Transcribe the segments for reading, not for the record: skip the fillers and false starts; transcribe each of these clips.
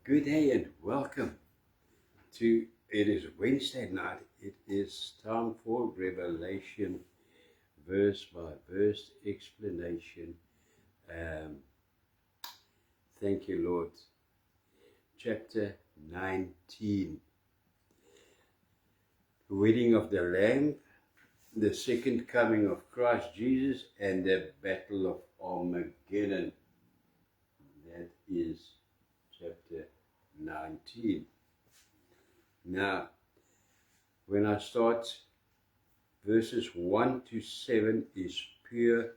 Good day and welcome to, it is Wednesday night. It is time for Revelation verse by verse explanation. Thank you, Lord. Chapter 19. The wedding of the Lamb, the second coming of Christ Jesus, and the battle of Armageddon. That is chapter 19. Now, when I start, verses 1 to 7 is pure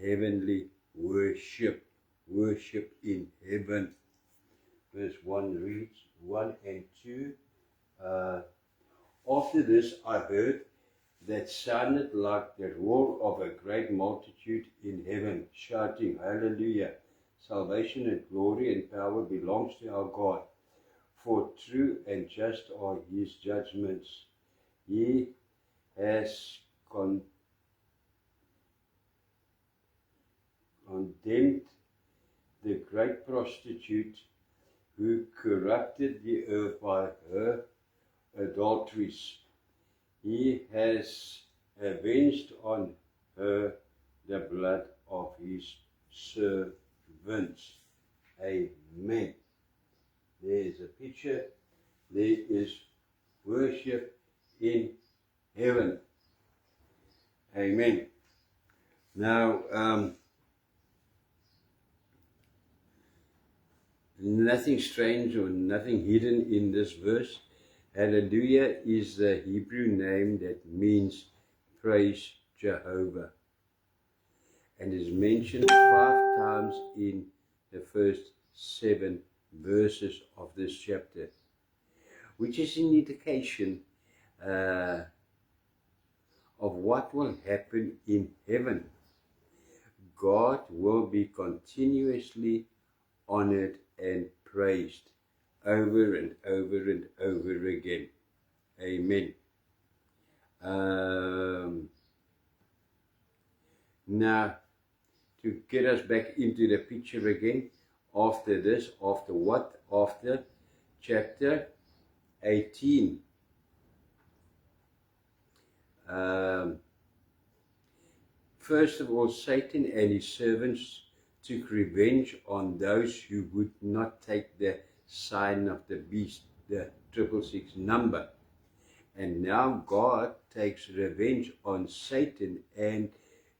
heavenly worship, worship in heaven. Verse 1 reads, 1 and 2, after this I heard that sounded like the roar of a great multitude in heaven, shouting, Hallelujah! Salvation and glory and power belongs to our God. For true and just are his judgments. He has condemned the great prostitute who corrupted the earth by her adulteries. He has avenged on her the blood of his servants. Amen. There is a picture. There is worship in heaven. Amen. Now, nothing strange or nothing hidden in this verse. Hallelujah is the Hebrew name that means praise Jehovah, and is mentioned 5 times in the first 7 verses of this chapter, which is an indication of what will happen in heaven. God will be continuously honored and praised over and over and over again. Amen. Now, to get us back into the picture again, after this, after what? After chapter 18. First of all, Satan and his servants took revenge on those who would not take the sign of the beast, the 666 number. And now God takes revenge on Satan and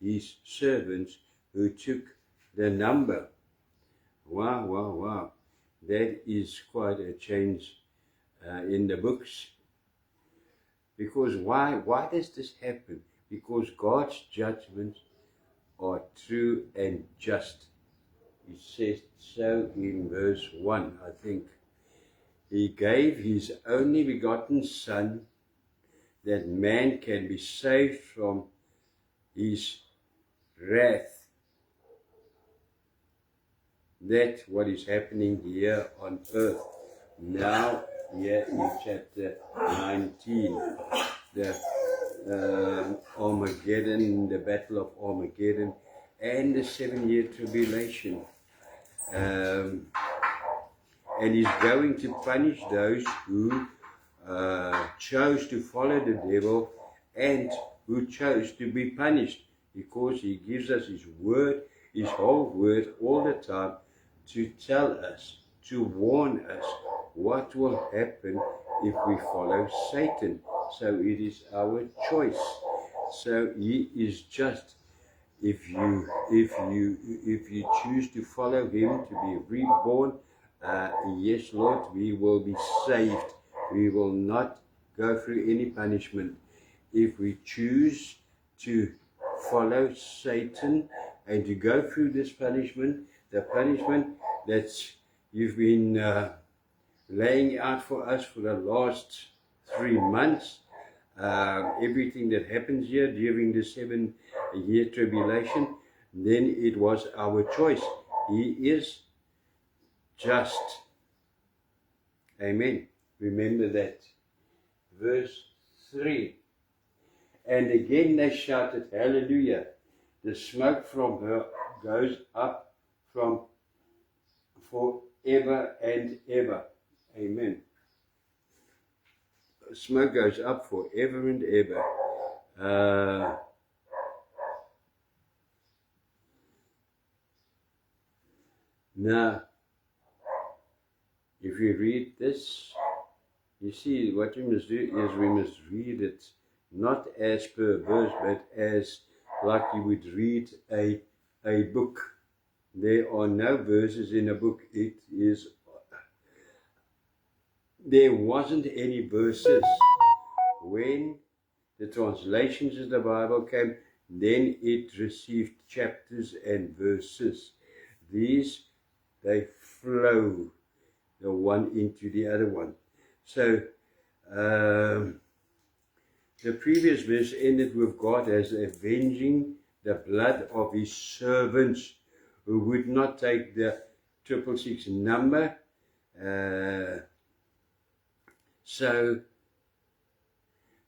his servants who took the number. Wow, wow, wow. That is quite a change in the books. Because why does this happen? Because God's judgments are true and just. It says so in verse 1, I think. He gave his only begotten Son, that man can be saved from his wrath. That's what is happening here on earth. Now, here in chapter 19, the Armageddon, the battle of Armageddon, and the 7-year tribulation. And he's going to punish those who chose to follow the devil and who chose to be punished, because he gives us his word, his whole word all the time, to tell us, to warn us what will happen if we follow Satan. So it is our choice. So he is just. If you choose to follow him, to be reborn, yes, Lord, we will be saved. We will not go through any punishment. If we choose to follow Satan and to go through this punishment, the punishment that you've been laying out for us for the last 3 months, everything that happens here during the 7-year tribulation, then it was our choice. He is just. Amen. Remember that. Verse 3. And again they shouted, Hallelujah. The smoke from her goes up for ever and ever. Amen. Smoke goes up forever and ever. Now, if you read this, you see what we must do is we must read it not as per verse, but as like you would read a book. There are no verses in a book. There wasn't any verses. When the translations of the Bible came, then it received chapters and verses. These, they flow the one into the other one. So, the previous verse ended with God as avenging the blood of his servants who would not take the 666 number. So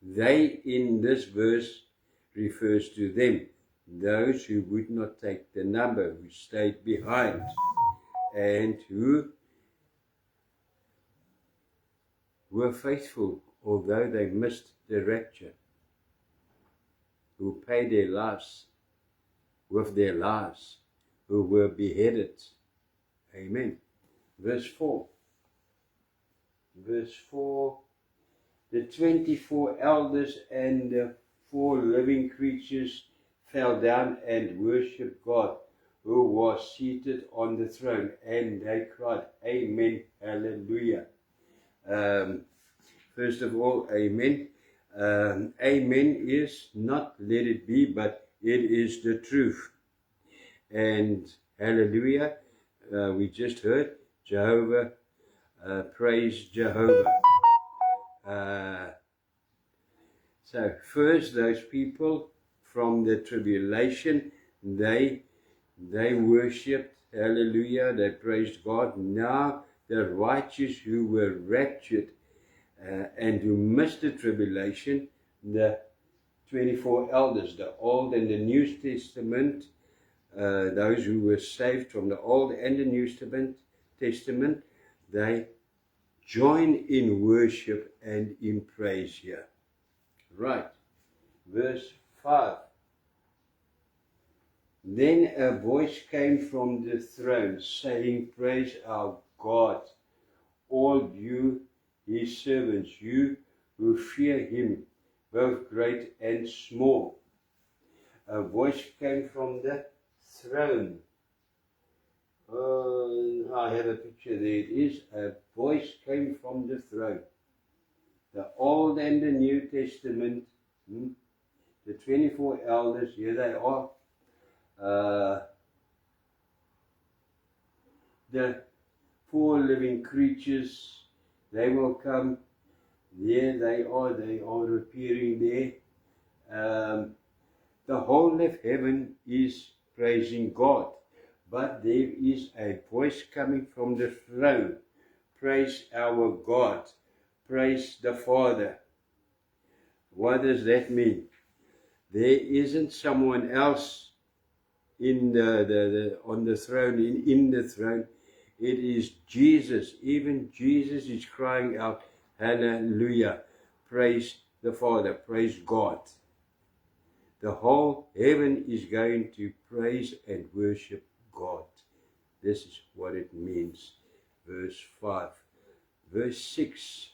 they in this verse refers to them, those who would not take the number, who stayed behind and who were faithful although they missed the rapture, who paid their lives with their lives, who were beheaded. Amen. Verse 4. Verse 4. The 24 elders and the 4 living creatures fell down and worshipped God, who was seated on the throne, and they cried, Amen, Hallelujah. First of all, Amen. Amen is not let it be, but it is the truth. And Hallelujah, we just heard Jehovah, praise Jehovah. So first, those people from the tribulation, they worshipped, hallelujah, they praised God. Now the righteous who were raptured and who missed the tribulation, the 24 elders, the Old and the New Testament, those who were saved from the Old and the New Testament, they join in worship and in praise here. Right. Verse 5. Then a voice came from the throne, saying, Praise our God, all you his servants, you who fear him, both great and small. A voice came from the throne. I have a picture there. It is a voice came from the throne. The Old and the New Testament, the 24 elders, here they are. The 4 living creatures, they will come. There they are appearing there. The whole of heaven is praising God. But there is a voice coming from the throne. Praise our God. Praise the Father. What does that mean? There isn't someone else in on the throne, in the throne. It is Jesus. Even Jesus is crying out, Hallelujah. Praise the Father. Praise God. The whole heaven is going to praise and worship God. This is what it means. Verse 5. Verse 6.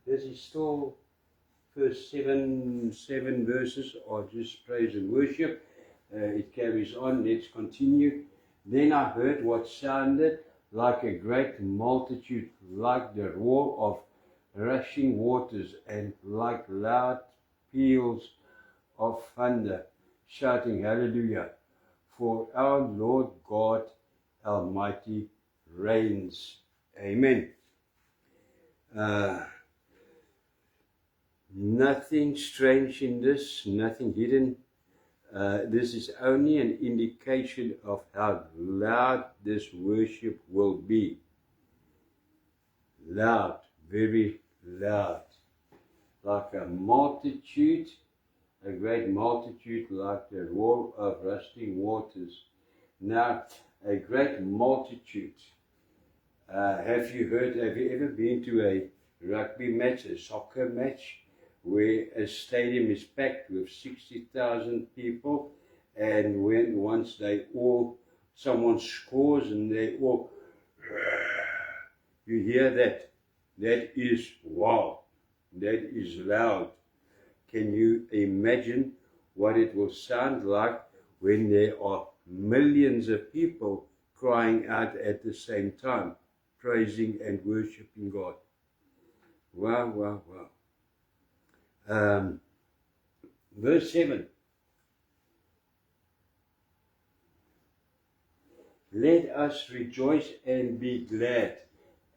This is still first seven verses are just praise and worship. It carries on. Let's continue. Then I heard what sounded like a great multitude, like the roar of rushing waters, and like loud peals of thunder, shouting, Hallelujah, for our Lord God Almighty reigns. Amen. Nothing strange in this, nothing hidden. This is only an indication of how loud this worship will be. Loud, very loud. Like a multitude, a great multitude, like the roar of rushing waters. Now, a great multitude. Have you ever been to a rugby match, a soccer match, where a stadium is packed with 60,000 people, and once someone scores and they all, you hear that? That is wow. That is loud. Can you imagine what it will sound like when there are millions of people crying out at the same time, praising and worshiping God? Wow, wow, wow. Verse 7. Let us rejoice and be glad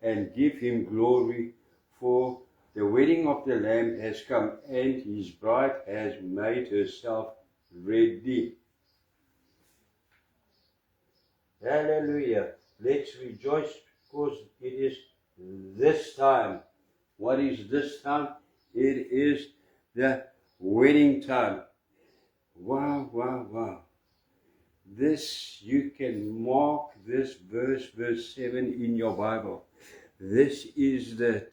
and give him glory, for the wedding of the Lamb has come, and his bride has made herself ready. Hallelujah. Let's rejoice, because it is this time. What is this time? It is the wedding time. Wow, wow, wow. This, you can mark this verse 7 in your Bible. This is the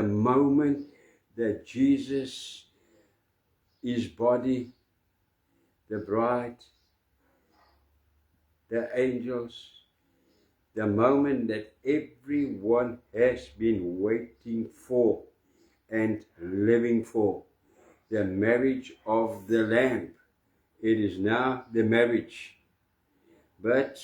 moment that Jesus, his body, the bride, the angels, the moment that everyone has been waiting for and living for, the marriage of the Lamb. It is now the marriage. But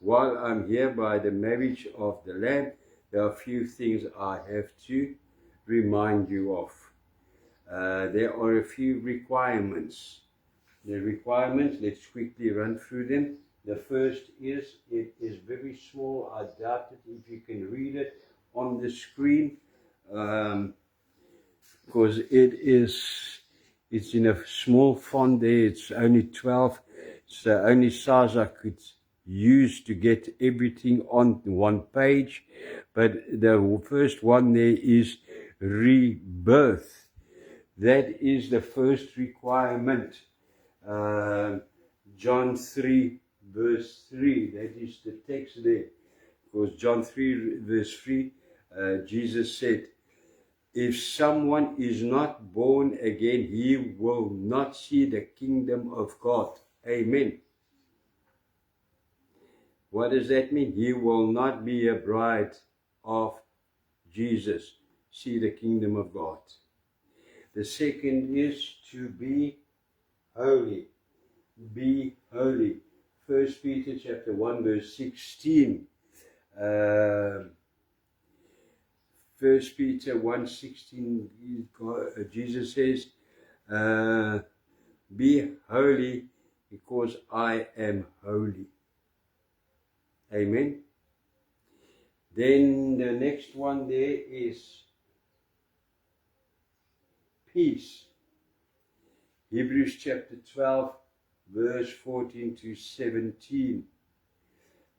while I'm here by the marriage of the Lamb, there are a few things I have to remind you of. There are a few requirements. The requirements, let's quickly run through them. The first is, it is very small. I doubt it if you can read it on the screen, because it's in a small font there. It's only 12. It's the only size I could use to get everything on one page. But the first one there is rebirth. That is the first requirement. John 3 verse 3, that is the text there. Because John 3 verse 3, Jesus said, if someone is not born again, he will not see the kingdom of God. Amen. What does that mean? He will not be a bride of Jesus, see the kingdom of God. The second is to be holy. Be holy. 1 Peter chapter 1 verse 16. 1 Peter 1:16, Jesus says, be holy because I am holy. Amen. Then the next one there is peace. Hebrews chapter 12 verse 14 to 17.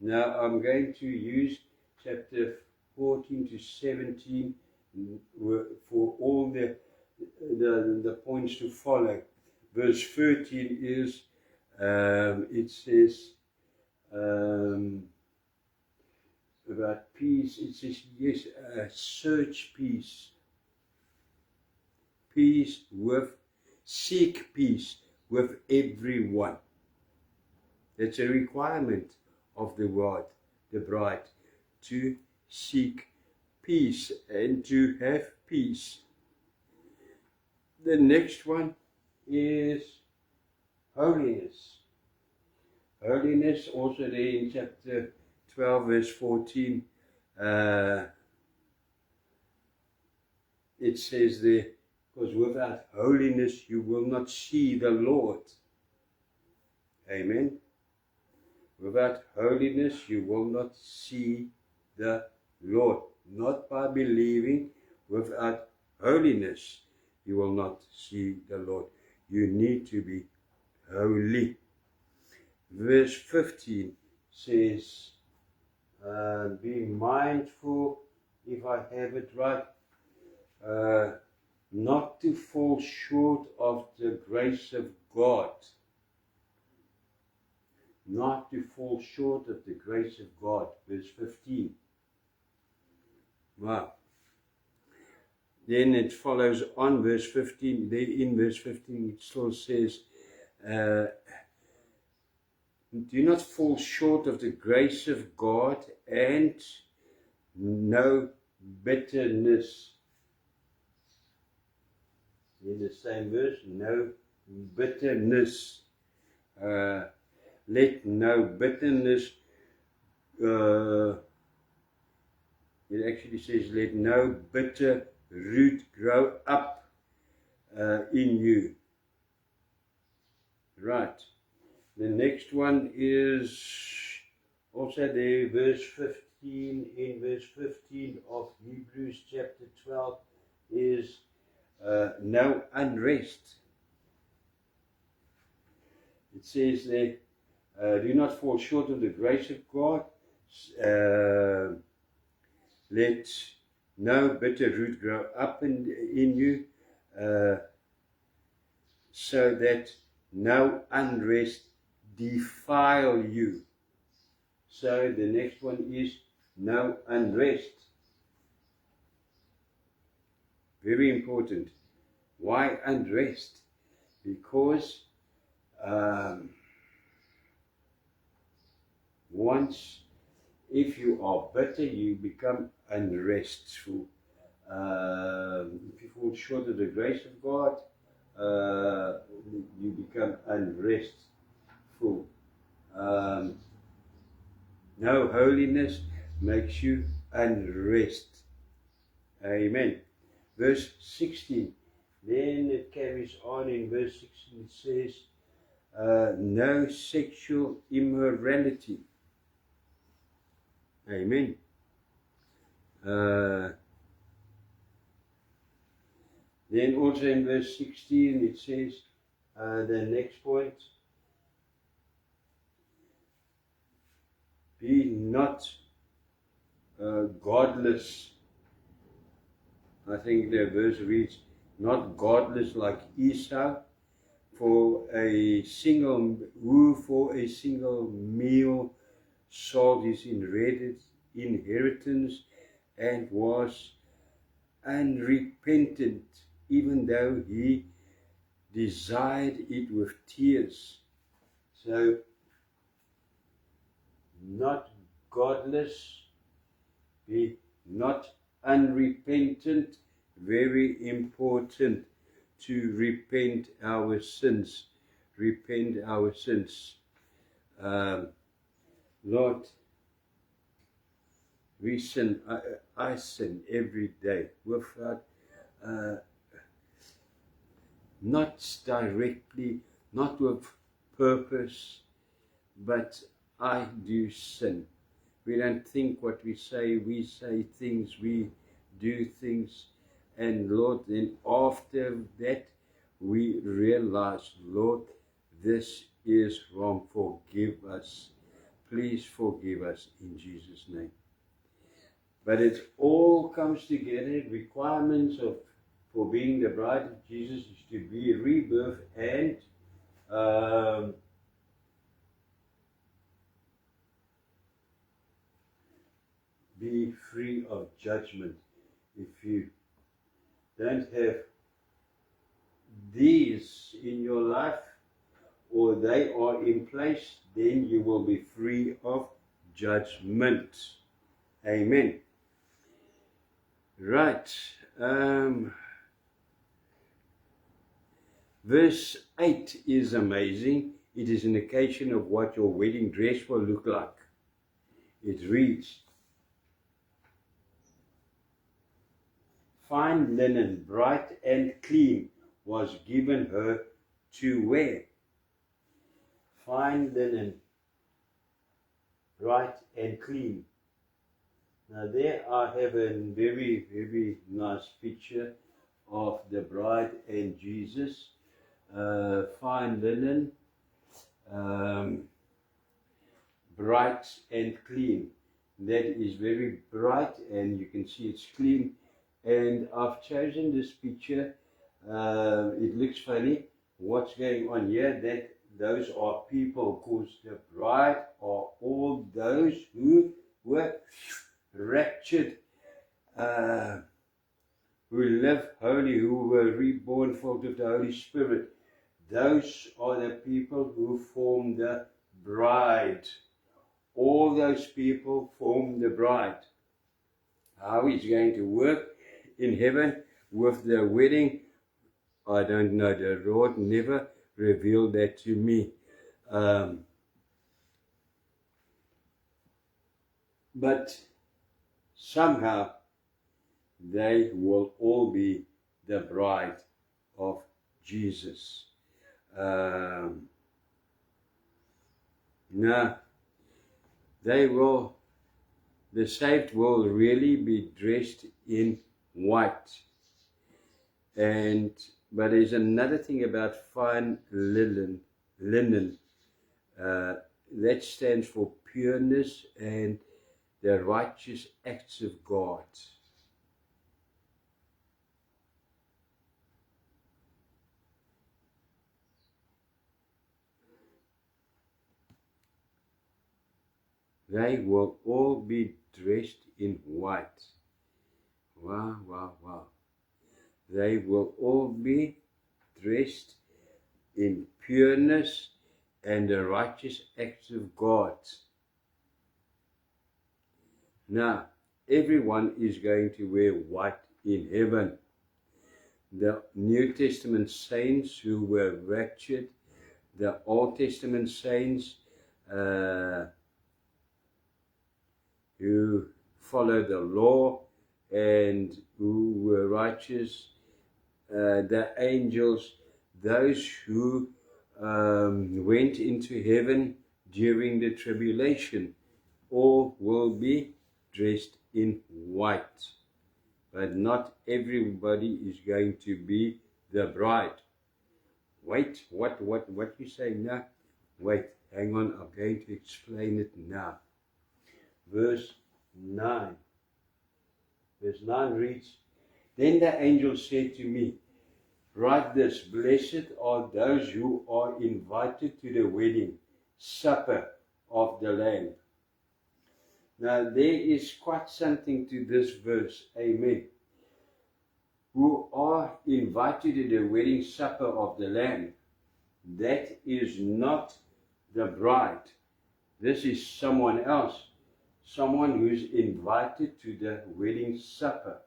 Now I'm going to use chapter 14 to 17 for all the points to follow. Verse 13 is, it says about peace. It says, yes, search peace. Seek peace with everyone. That's a requirement of the bride, to seek peace and to have peace. The next one is holiness. Holiness, also there in chapter 12 verse 14, it says there, because without holiness you will not see the Lord. Amen. Without holiness you will not see the Lord. Not by believing. Without holiness you will not see the Lord. You need to be holy. Verse 15 says, be mindful, if I have it right, not to fall short of the grace of God. not to fall short of the grace of God. Verse 15. Wow. Then it follows on verse 15. There in verse 15 it still says, do not fall short of the grace of God, and no bitterness. In the same verse, no bitterness. Let no bitterness, it actually says, let no bitter root grow up in you. Right. The next one is also there, verse 15. In verse 15 of Hebrews chapter 12 is no unrest. It says there, do not fall short of the grace of God. Let no bitter root grow up in you, so that no unrest defile you. So the next one is no unrest. Very important. Why unrest? Because once, if you are bitter, you become unrestful. If you fall short of the grace of God, you become unrestful. No holiness makes you unrest. Amen. Verse 16. Then it carries on in verse 16. It says, no sexual immorality. Amen. Then also in verse 16 it says, the next point, be not godless. I think the verse reads, not godless like Esau, for a single meal sold his inheritance and was unrepentant, even though he desired it with tears. So, not godless, be not unrepentant. Very important to repent our sins. Repent our sins. Lord, we sin. I sin every day without, not directly, not with purpose, but I do sin. We don't think what we say things, we do things, and Lord, then after that we realize, Lord, this is wrong, forgive us. Please forgive us in Jesus' name. But it all comes together. Requirements for being the bride of Jesus is to be a rebirth and be free of judgment. If you don't have these in your life, or they are in place, then you will be free of judgment. Amen. Right. Verse 8 is amazing. It is an indication of what your wedding dress will look like. It reads, fine linen, bright and clean, was given her to wear. Fine linen, bright and clean. Now there I have a very, very nice picture of the bride and Jesus. Fine linen, bright and clean. That is very bright, and you can see it's clean. And I've chosen this picture. It looks funny. What's going on here? That those are people, because the bride are all those who were raptured, who live holy, who were reborn full of the Holy Spirit. Those are the people who form the bride. All those people form the bride. How it's going to work in heaven with the wedding, I don't know. The Lord never revealed that to me. But somehow they will all be the bride of Jesus. Now, the saved will really be dressed in white. But there's another thing about fine linen. That stands for pureness and the righteous acts of God. They will all be dressed in white. Wow, wow, wow. They will all be dressed in pureness and the righteous acts of God. Now, everyone is going to wear white in heaven. The New Testament saints who were raptured, the Old Testament saints who followed the law and who were righteous, the angels, those who went into heaven during the tribulation, all will be dressed in white. But not everybody is going to be the bride. Wait, what you say now? Wait, hang on, I'm going to explain it now. Verse 9. Verse 9 reads, Then the angel said to me, Write this, blessed are those who are invited to the wedding supper of the Lamb. Now there is quite something to this verse, amen. Who are invited to the wedding supper of the Lamb. That is not the bride. This is someone else. Someone who's invited to the wedding supper.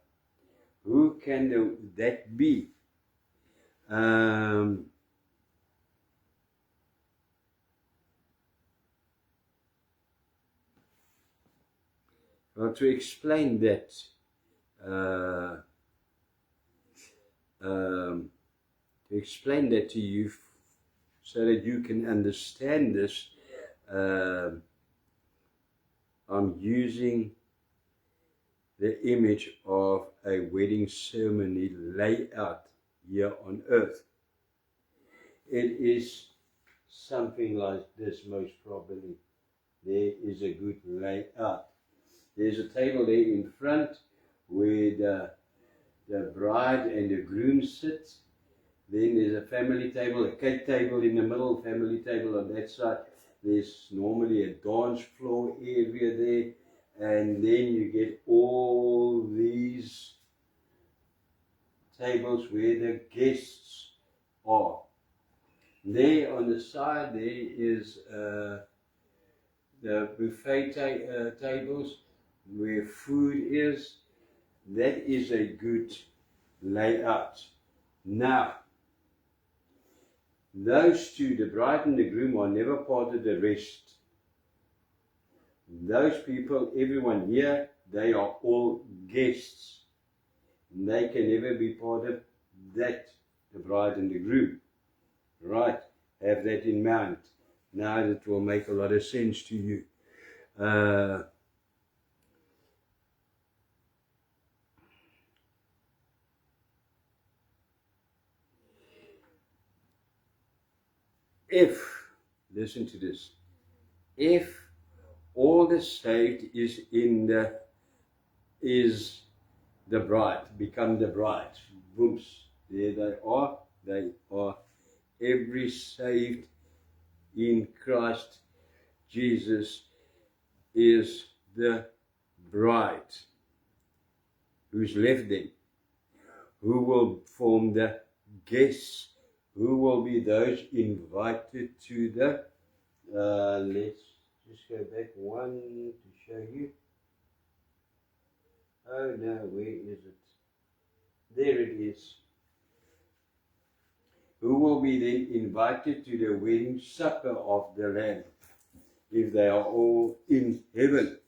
Who can that be? Well, to explain that, to you, so that you can understand this, I'm using the image of a wedding ceremony layout here on earth. It is something like this, most probably. There is a good layout. There's a table there in front where the bride and the groom sit. Then there's a family table, a cake table in the middle, family table on that side. There's normally a dance floor area there. And then you get all these tables where the guests are. There on the side there is the buffet tables where food is. That is a good layout. Now, those two, the bride and the groom, are never part of the rest. Those people, everyone here, they are all guests. They can never be part of that, the bride and the groom. Right, have that in mind. Now it will make a lot of sense to you. Listen to this, if all the saved is the bride, become the bride. Booms, there they are. They are every saved in Christ Jesus is the bride. Who's left then? Who will form the guests? Who will be those invited to the, let's just go back one to show you. Oh no, where is it? There it is. Who will be then invited to the wedding supper of the Lamb, if they are all in heaven?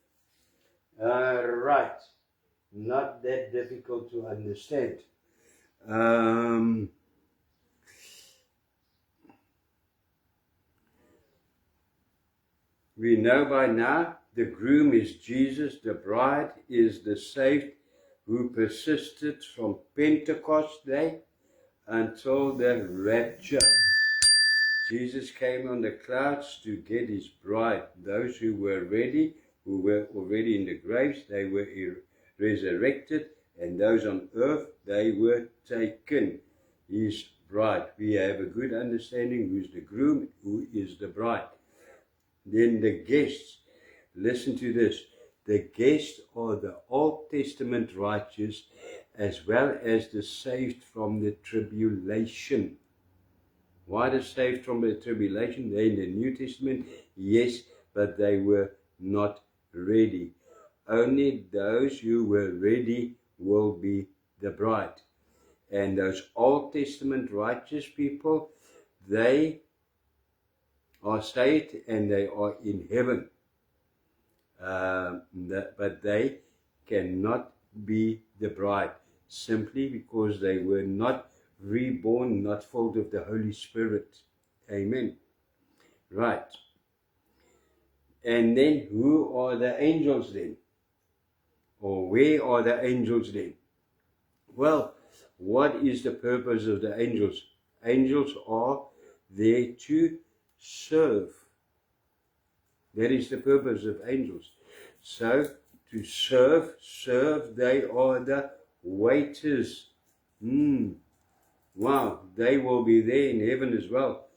Right. Not that difficult to understand. We know by now the groom is Jesus, the bride is the saved who persisted from Pentecost Day until the rapture. Jesus came on the clouds to get his bride. Those who were ready, who were already in the graves, they were resurrected, and those on earth, they were taken. His bride. We have a good understanding who's the groom, who is the bride. Then the guests, listen to this, the guests are the Old Testament righteous as well as the saved from the tribulation. Why the saved from the tribulation? They're in the New Testament, yes, but they were not ready. Only those who were ready will be the bride. And those Old Testament righteous people, they are saved and they are in heaven. But they cannot be the bride simply because they were not reborn, not filled with the Holy Spirit. Amen. Right. And then who are the angels then? Or where are the angels then? Well, what is the purpose of the angels? Angels are there to serve. That is the purpose of angels. So, to serve, they are the waiters. Wow, they will be there in heaven as well.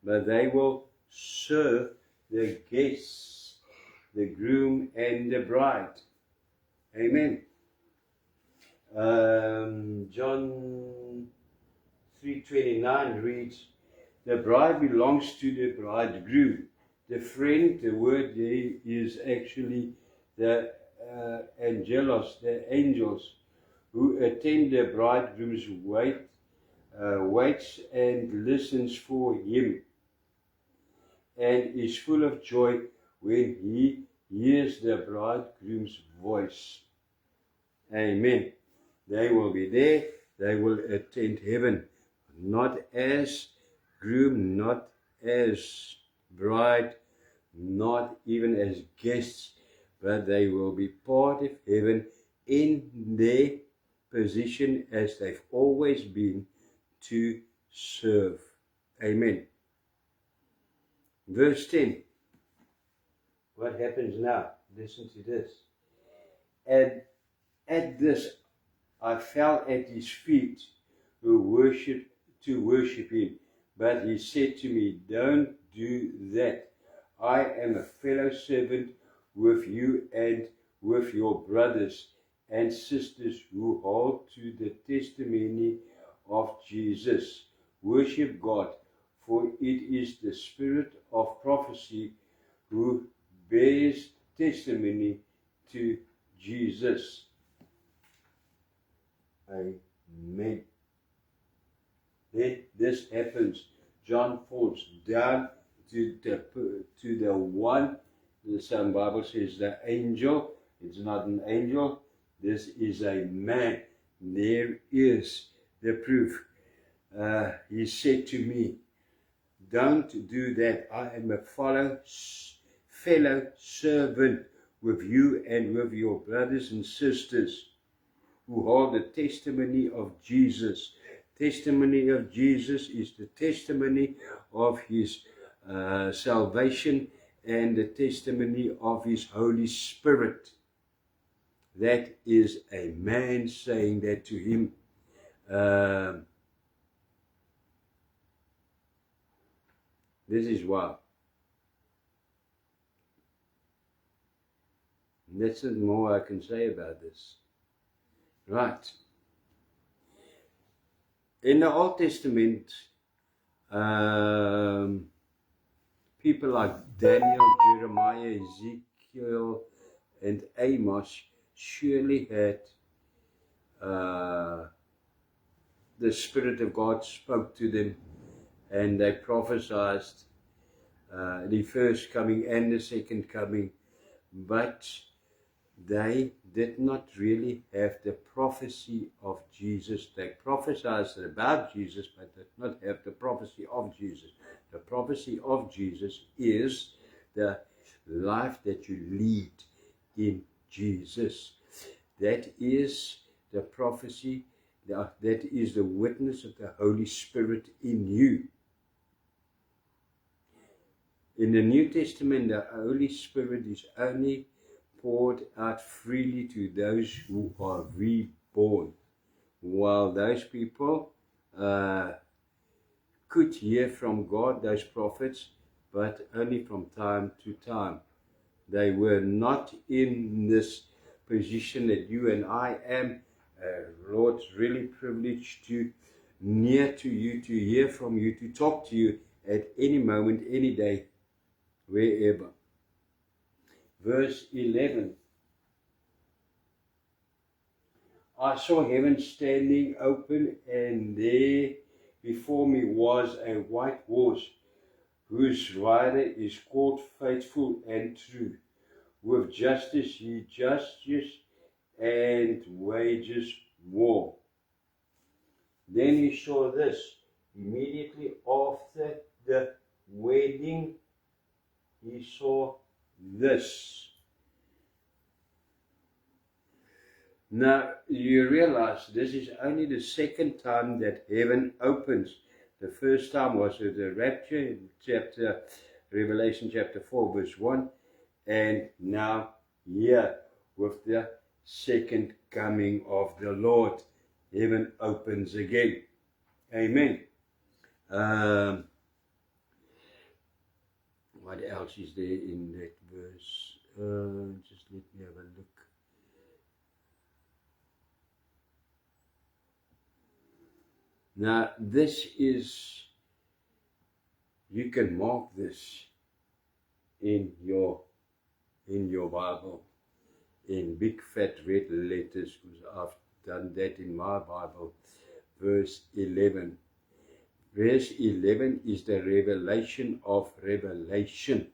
But they will serve the guests, the groom and the bride. Amen. John 3:29 reads, the bride belongs to the bridegroom. The friend, the word there is actually the angelos, the angels, who attend the bridegroom's waits and listens for him, and is full of joy when he hears the bridegroom's voice. Amen. They will be there, they will attend heaven, not as groom, not as bride, not even as guests, but they will be part of heaven in their position as they've always been, to serve. Amen. Verse 10. What happens now? Listen to this. And at this I fell at his feet to worship him. But he said to me, don't do that. I am a fellow servant with you and with your brothers and sisters who hold to the testimony of Jesus. Worship God, for it is the spirit of prophecy who bears testimony to Jesus. Amen. Then this happens. John falls down to the one. Some Bible says the angel. It's not an angel. This is a man. There is the proof. He said to me, don't do that. I am a fellow servant with you and with your brothers and sisters who hold the testimony of Jesus. Testimony of Jesus is the testimony of his salvation and the testimony of his Holy Spirit. That is a man saying that to him. This is why That's not more I can say about this. Right. In the Old Testament, people like Daniel, Jeremiah, Ezekiel, and Amos surely had the Spirit of God spoke to them, and they prophesied the first coming and the second coming, but they did not really have the prophecy of Jesus. They prophesied about Jesus, but did not have the prophecy of Jesus. The prophecy of Jesus is the life that you lead in Jesus. That is the prophecy, that is the witness of the Holy Spirit in you. In the New Testament, the Holy Spirit is only poured out freely to those who are reborn, while those people could hear from God, those prophets, but only from time to time. They were not in this position that you and I am. Lord's really privileged to near to you, to hear from you, to talk to you at any moment, any day, wherever. Verse 11. I saw heaven standing open, and there before me was a white horse, whose rider is called Faithful and True. With justice he judges and wages war. Then he saw this. Immediately after the wedding, he saw this. Now, you realize this is only the second time that heaven opens. The first time was at the rapture, Revelation chapter 4, verse 1. And now here, with the second coming of the Lord, heaven opens again. Amen. What else is there in that verse? Just let me have a look. Now, this is, you can mark this in your Bible, in big fat red letters, because I've done that in my Bible. Verse 11. Verse 11 is the revelation of revelation.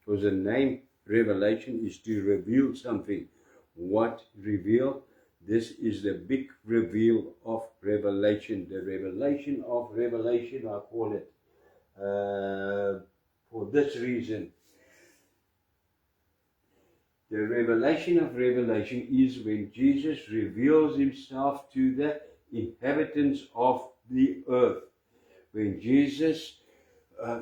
Because the name revelation is to reveal something. What reveal? This is the big reveal of revelation. The revelation of revelation, I call it. For this reason. The revelation of revelation is when Jesus reveals himself to the inhabitants of the earth. When Jesus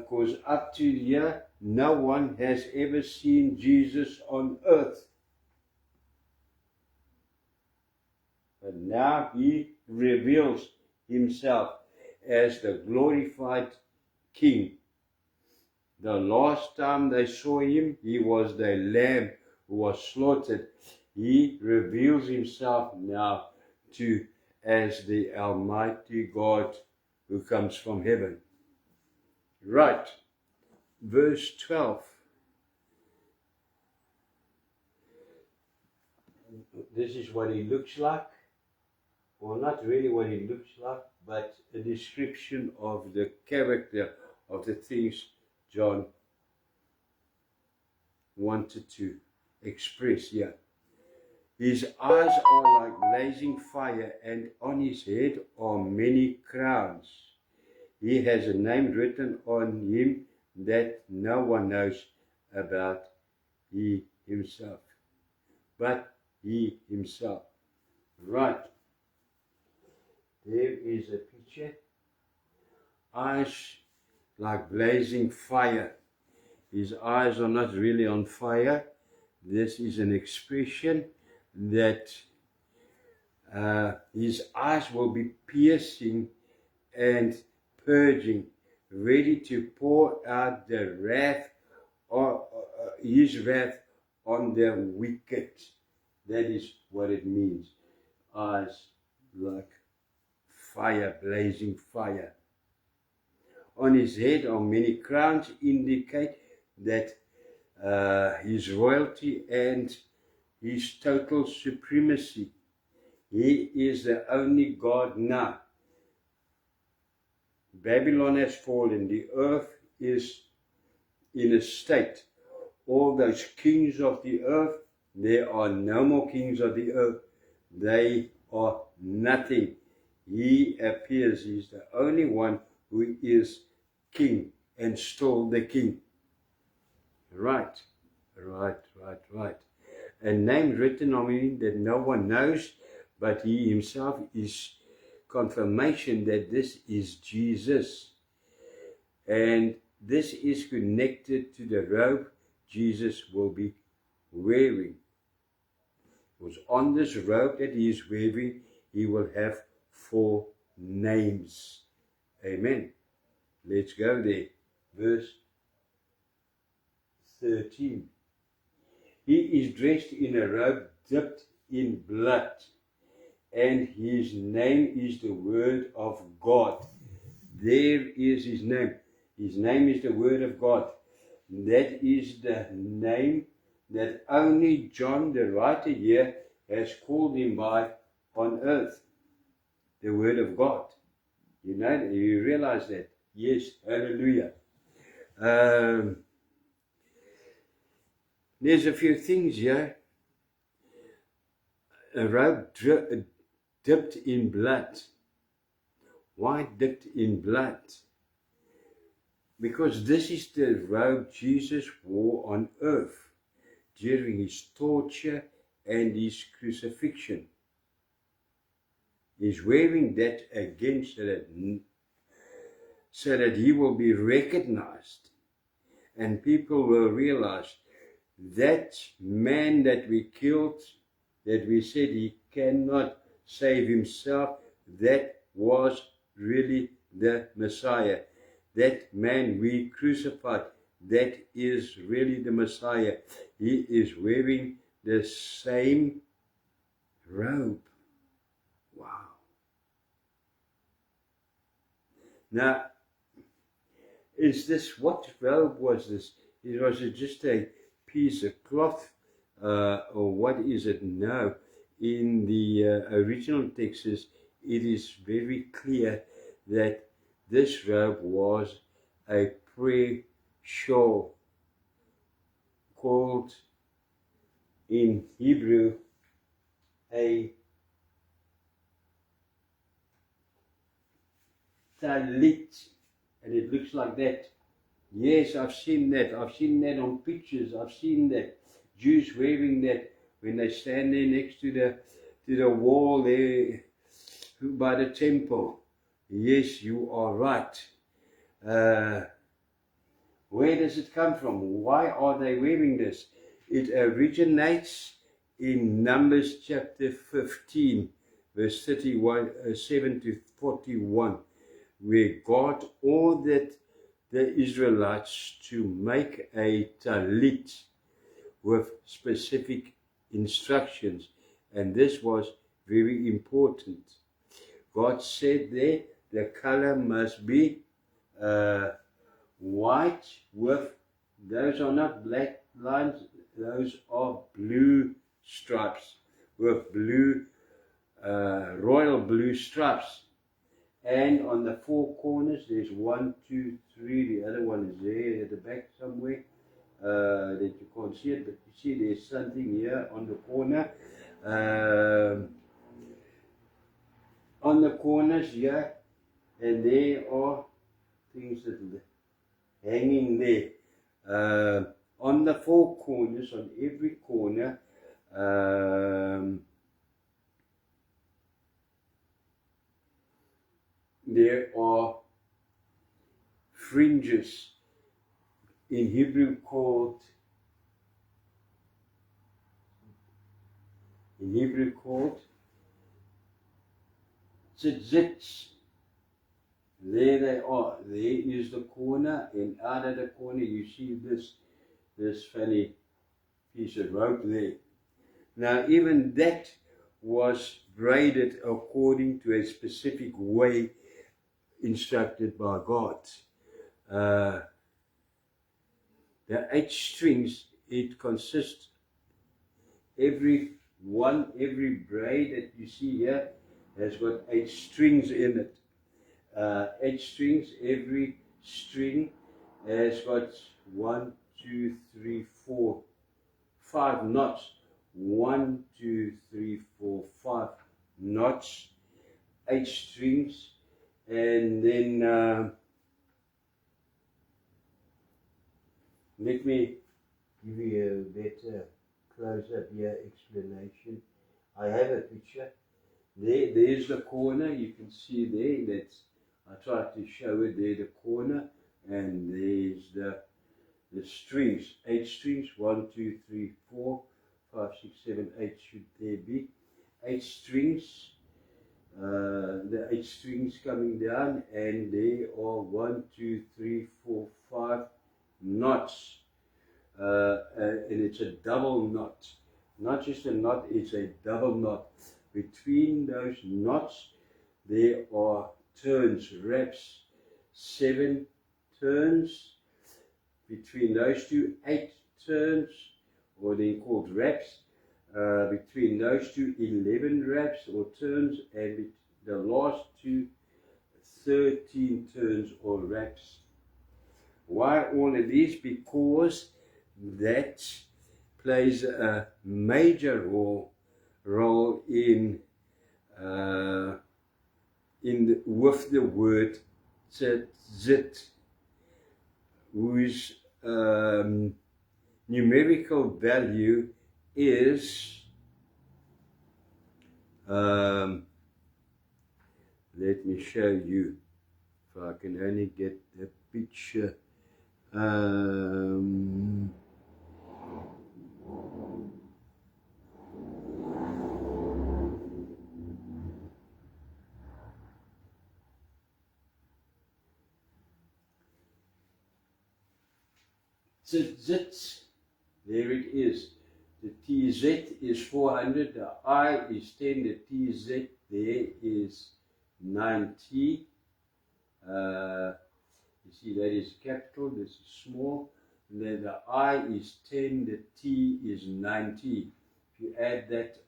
goes up to here, no one has ever seen Jesus on earth. But now he reveals himself as the glorified King. The last time they saw him, he was the lamb who was slaughtered. He reveals himself now as the Almighty God who comes from heaven. Right. Verse 12. This is what he looks like. Well, not really what he looks like, but a description of the character of the things John wanted to express here. His eyes are like blazing fire, and on his head are many crowns. He has a name written on him that no one knows about himself, but he himself. Right. There is a picture. Eyes like blazing fire. His eyes are not really on fire. This is an expression that his eyes will be piercing and purging, ready to pour out the wrath, his wrath on the wicked. That is what it means. Eyes like fire, blazing fire. On his head are many crowns, indicate that his royalty and his total supremacy. He is the only God now. Babylon has fallen. The earth is in a state. All those kings of the earth, there are no more kings of the earth. They are nothing. He appears. He's the only one who is king and still the king. Right. A name written on him that no one knows, but he himself is confirmation that this is Jesus. And this is connected to the robe Jesus will be wearing. Because on this robe that he is wearing, he will have 4 names. Amen. Let's go there. Verse 13. He is dressed in a robe dipped in blood, and his name is the Word of God. There is his name. His name is the Word of God. That is the name that only John, the writer here, has called him by on earth. The Word of God. You know, you realize that? Yes, hallelujah. There's a few things here. A robe dipped in blood. Why dipped in blood? Because this is the robe Jesus wore on earth during his torture and his crucifixion. He's wearing that again so that he will be recognized, and people will realize that man that we killed, that we said he cannot save himself, that was really the Messiah. That man we crucified, that is really the Messiah. He is wearing the same robe. Wow. Now, is this, what robe was this? Was it just a piece of cloth, or what is it? No. In the original text, it is very clear that this robe was a prayer shawl, called in Hebrew a talit, and it looks like that. Yes, I've seen that. I've seen that on pictures. I've seen that. Jews wearing that when they stand there next to the wall there by the temple. Yes, you are right. Where does it come from? Why are they wearing this? It originates in Numbers chapter 15, verse 7 to 41, where God ordered the Israelites to make a talit with specific instructions, and this was very important. God said there the color must be white with, those are not black lines, those are blue stripes, with blue, royal blue stripes. And on the 4 corners, there's 1, 2, 3, the other one is there at the back somewhere, that you can't see it, but you see there's something here on the corner. On the corners here, and there are things that are hanging there. On the 4 corners, on every corner, there are fringes, in Hebrew called tzitzits. There they are. There is the corner, and out of the corner you see this funny piece of rope there. Now, even that was braided according to a specific way instructed by God. The 8 strings, it consists, every braid that you see here has got 8 strings in it. 8 strings, every string has got 1, 2, 3, 4, 5 knots. 1, 2, 3, 4, 5 knots, 8 strings, and then let me give you a better close-up here explanation. I have a picture. There's the corner. You can see there. I tried to show it there, the corner, and there's the strings. 8 strings. 1, 2, 3, 4, 5, 6, 7, 8 should there be. 8 strings. The 8 strings coming down, and there are 1, 2, 3, 4, 5 knots. And it's a double knot. Not just a knot, it's a double knot. Between those knots, there are turns, wraps, 7 turns. Between those two, 8 turns, or they're called wraps. Between those two, 11 wraps or turns, and the last two, 13 turns or wraps. Why all of these? Because that plays a major role in with the word tzit, whose numerical value is, let me show you, if I can only get the picture. Tzit, there it is. The TZ is 400, the I is 10, the TZ there is 90. You see that is capital, this is small. And then the I is 10, the T is 90. If you add that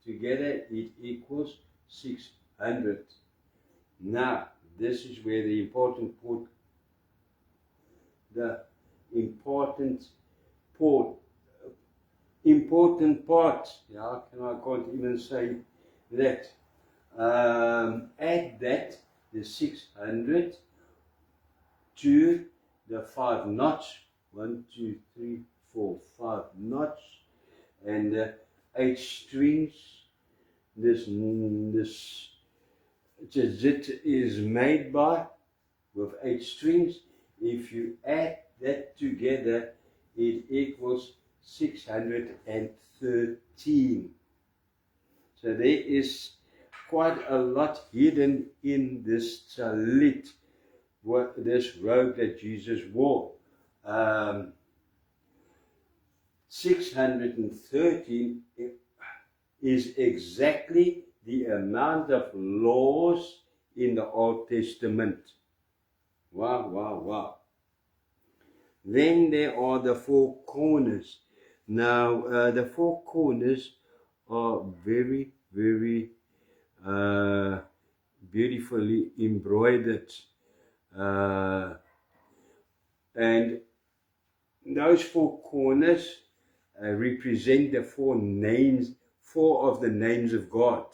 together, it equals 600. Now, this is where the important part, yeah, I can't even say that. Add that, the 600, to the 5 knots, 1, 2, 3, 4, 5 knots, and the 8 strings. This tzit is made by, with 8 strings. If you add that together, it equals 613. So there is quite a lot hidden in this talit, this robe that Jesus wore. 613 is exactly the amount of laws in the Old Testament. Wow, wow, wow. Then there are the 4 corners. Now, the 4 corners are very, very beautifully embroidered. And those 4 corners represent the 4 names, 4 of the names of God.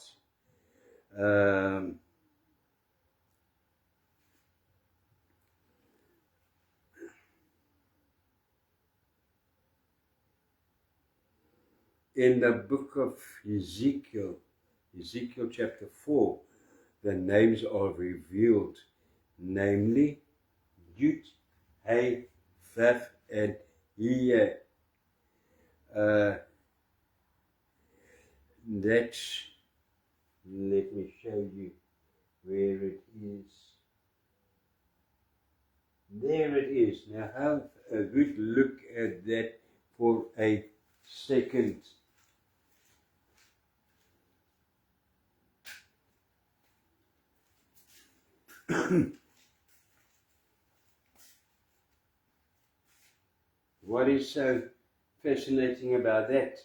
In the book of Ezekiel chapter 4, the names are revealed, namely Yud, Hey, Vav, and Yeh. Let me show you where it is. There it is. Now have a good look at that for a second. What is so fascinating about that?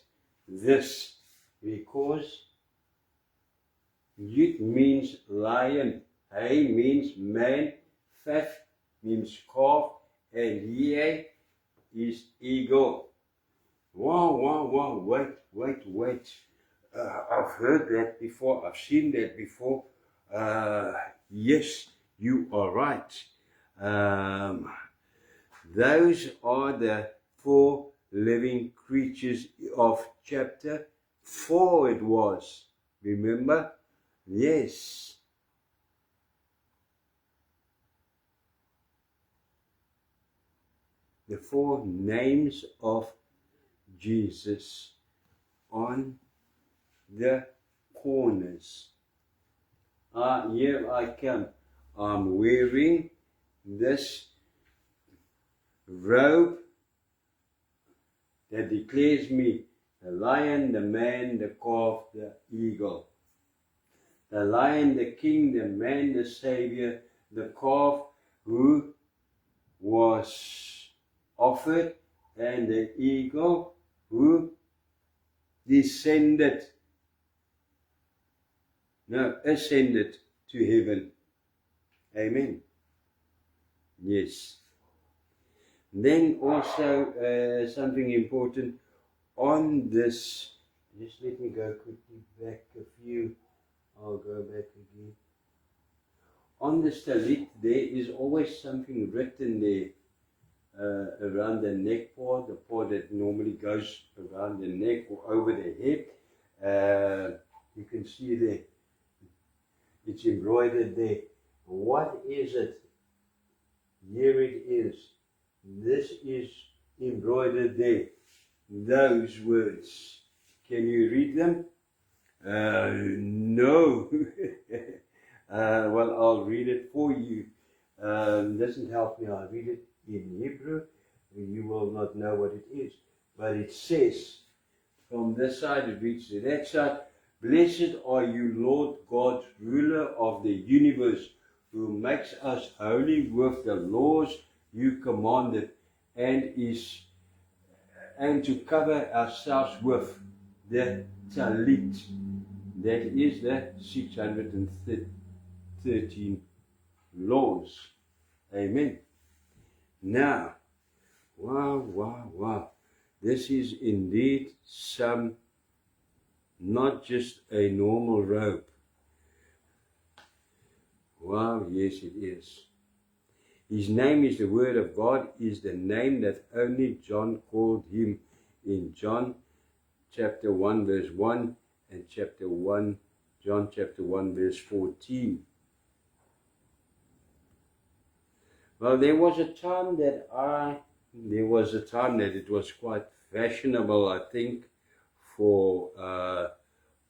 This, because Yud means lion, Hey means man, Faf means calf, and Ye is eagle. Wow, wait. I've heard that before, I've seen that before. Yes, you are right. Those are the 4 living creatures of chapter 4 it was. Remember? Yes. The 4 names of Jesus on the corners. Here I come. I'm wearing this robe that declares me the lion, the man, the calf, the eagle. The lion, the king, the man, the savior, the calf who was offered, and the eagle who ascended to heaven. Amen. Yes. Then also something important on this, just let me go quickly back a few, I'll go back again. On this talit there is always something written there around the neck part, the part that normally goes around the neck or over the head. You can see there, it's embroidered there. What is it? Here it is. This is embroidered there. Those words. Can you read them? No. Well, I'll read it for you. Doesn't help me. I'll read it in Hebrew. You will not know what it is. But it says, from this side it reads to that side, Blessed are you, Lord God, ruler of the universe, who makes us holy with the laws you commanded, and to cover ourselves with the talit. That is the 613 laws. Amen. Now, wow. This is indeed not just a normal robe. Wow, yes it is. His name is the Word of God, is the name that only John called him in John chapter 1 verse 1 and John chapter 1 verse 14. Well, there was a time that it was quite fashionable, I think, for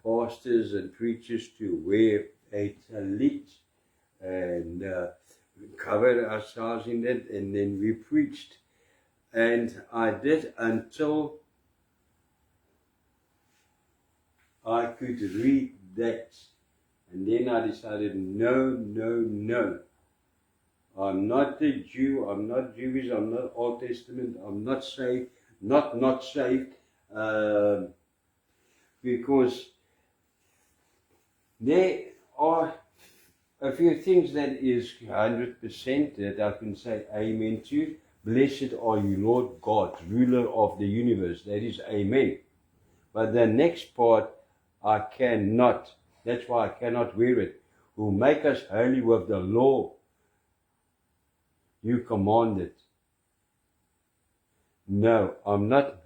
pastors and preachers to wear a talit and cover ourselves in it, and then we preached. And I did until I could read that. And then I decided, no. I'm not a Jew, I'm not Jewish, I'm not Old Testament, I'm not saved, not saved, because there are a few things that is 100% that I can say amen to. Blessed are you, Lord God, ruler of the universe. That is amen. But the next part, I cannot. That's why I cannot wear it. Who make us holy with the law you commanded. No, I'm not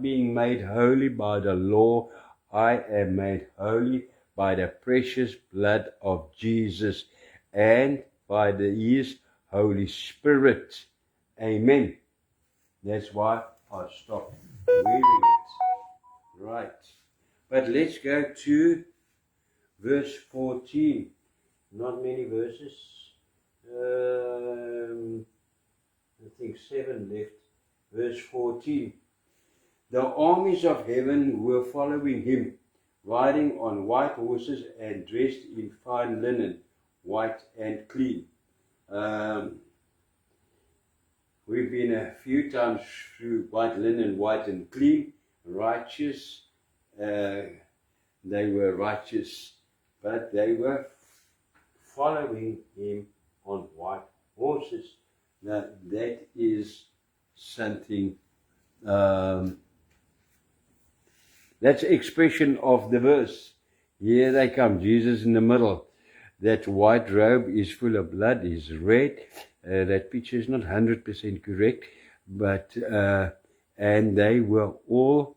being made holy by the law. I am made holy by the precious blood of Jesus and by His Holy Spirit. Amen. That's why I stopped wearing it. Right. But let's go to verse 14. Not many verses. I think 7 left. Verse 14. The armies of heaven were following him, riding on white horses and dressed in fine linen, white and clean. We've been a few times through white linen, white and clean, righteous. They were righteous, but they were following him on white horses. Now that is something, that's expression of the verse. Here they come, Jesus in the middle. That white robe is full of blood, is red. That picture is not 100% correct, but and they were all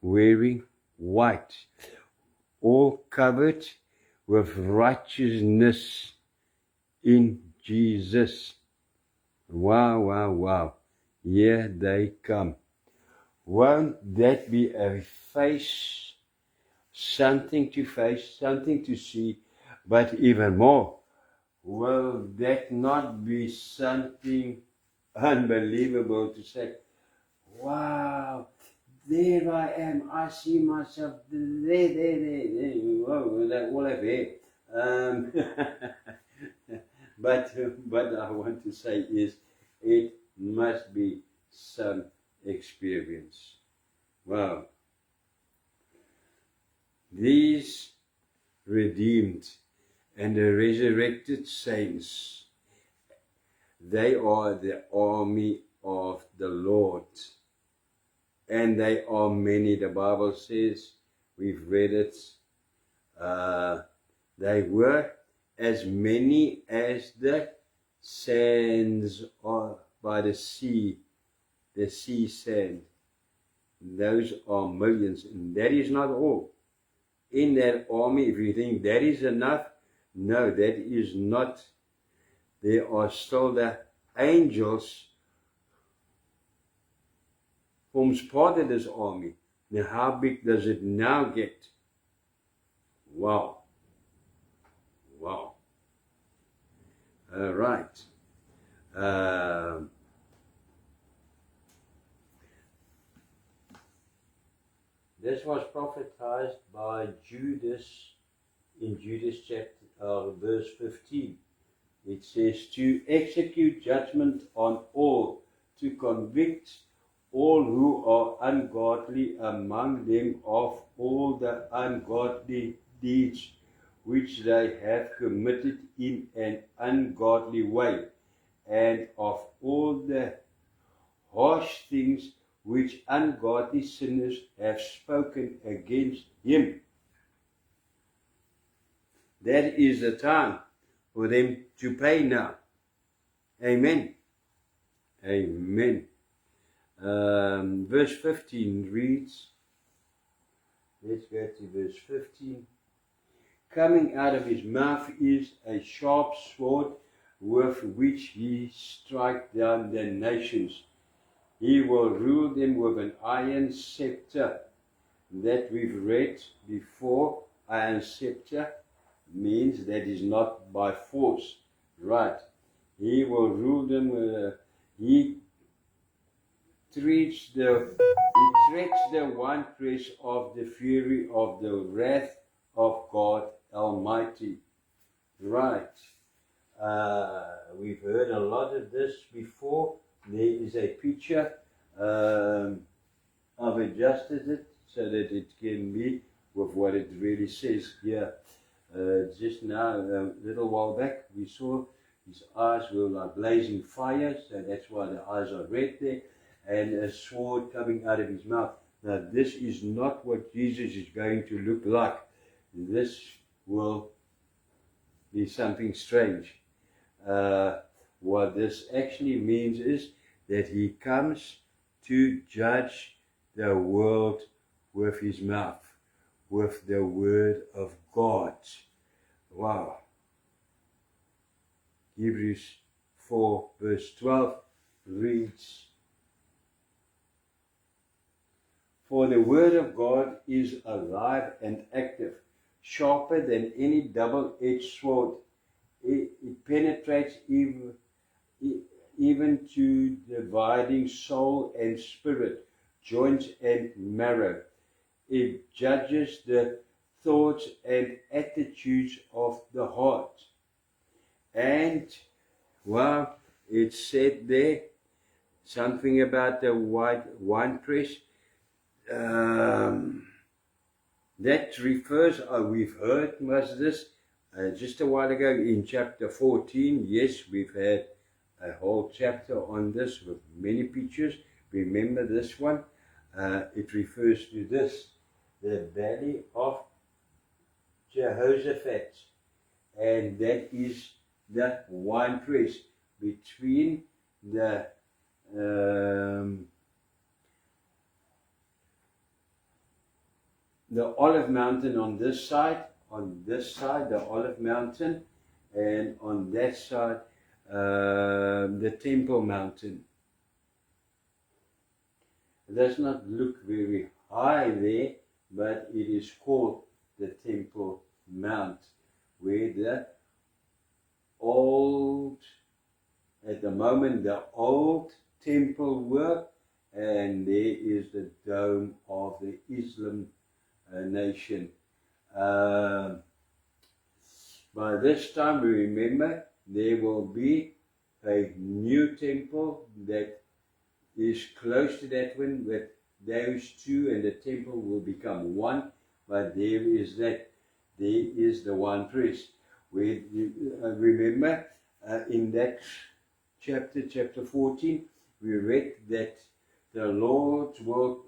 wearing white, all covered with righteousness in Jesus. Wow, wow, wow. Here they come. Won't that be a face, something to face, something to see, but even more, will that not be something unbelievable to say, wow, there I am, I see myself, there, whoa, they all have hair. But I want to say is, it must be some experience. Wow. These redeemed and the resurrected saints, they are the army of the Lord. And they are many. The Bible says, we've read it, they were as many as the sands are by the sea sand. Those are millions, and that is not all. In that army, if you think that is enough, no, that is not. There are still the angels forms part of this army. Now, how big does it now get? Wow. Wow. All right. This was prophesied by Judas in Judas chapter verse 15. It says, to execute judgment on all, to convict all who are ungodly among them of all the ungodly deeds which they have committed in an ungodly way, and of all the harsh things which ungodly sinners have spoken against him. That is the time for them to pay now. Amen. Amen. Verse 15 reads, let's go to verse 15. Coming out of his mouth is a sharp sword with which he strikes down the nations. He will rule them with an iron scepter. That we've read before. Iron scepter means that is not by force. Right. He will rule them. He treats the winepress of the fury of the wrath of God Almighty. Right. We've heard a lot of this before. There is a picture. I've adjusted it so that it can be with what it really says here. Just now, a little while back, we saw his eyes were like blazing fire, so that's why the eyes are red there, and a sword coming out of his mouth. Now, this is not what Jesus is going to look like. This will be something strange. What this actually means is that he comes to judge the world with his mouth, with the word of God. Wow. Hebrews 4 verse 12 reads, for the word of God is alive and active, sharper than any double-edged sword. It penetrates even to dividing soul and spirit, joints and marrow. It judges the thoughts and attitudes of the heart. And, well, it said there something about the white winepress. That refers, we've heard was this just a while ago in chapter 14. Yes, we've had a whole chapter on this with many pictures. Remember this one? It refers to this, the valley of Jehoshaphat, and that is the winepress between the olive mountain on this side, the olive mountain, and on that side the temple mountain. It does not look very high there, but it is called the Temple Mount, where the old temple were, and there is the dome of the Islam nation. By this time, we remember, there will be a new temple that is close to that one, with those two and the temple will become one. But there is the winepress, where you remember in that chapter 14, we read that the Lord will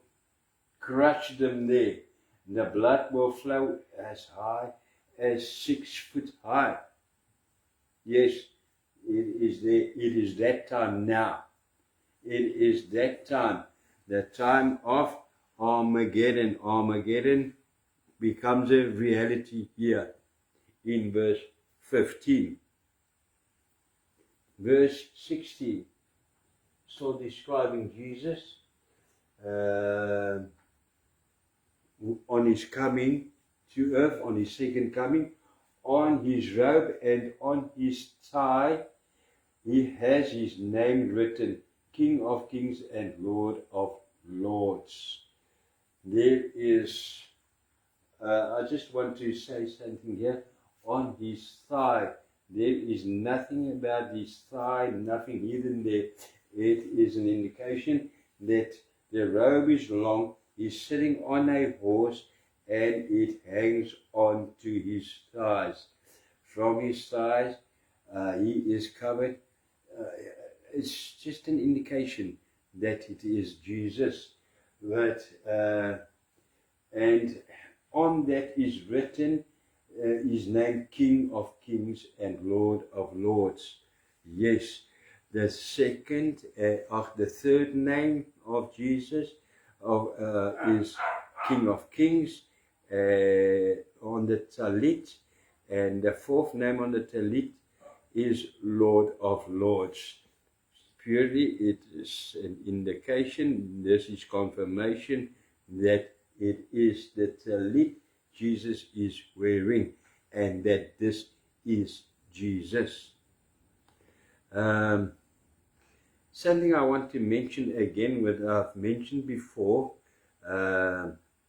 crush them there. The blood will flow as high as 6 foot high. Yes, it is there. It is that time now. It is that time, the time of Armageddon. Armageddon becomes a reality here in verse 15. Verse 16, still describing Jesus on his coming to earth, on his second coming. On his robe and on his thigh, he has his name written, King of Kings and Lord of Lords. There is, I just want to say something here. On his thigh, there is nothing about his thigh, nothing hidden there. It is an indication that the robe is long, he's sitting on a horse, and it hangs on to his thighs. From his thighs, he is covered. It's just an indication that it is Jesus. But, and on that is written his name, King of Kings and Lord of Lords. Yes, the third name of Jesus is King of Kings on the Talit, and the fourth name on the Talit is Lord of Lords. Purely it is an indication, this is confirmation that it is the Talit Jesus is wearing, and that this is Jesus. Something I want to mention again, what I've mentioned before,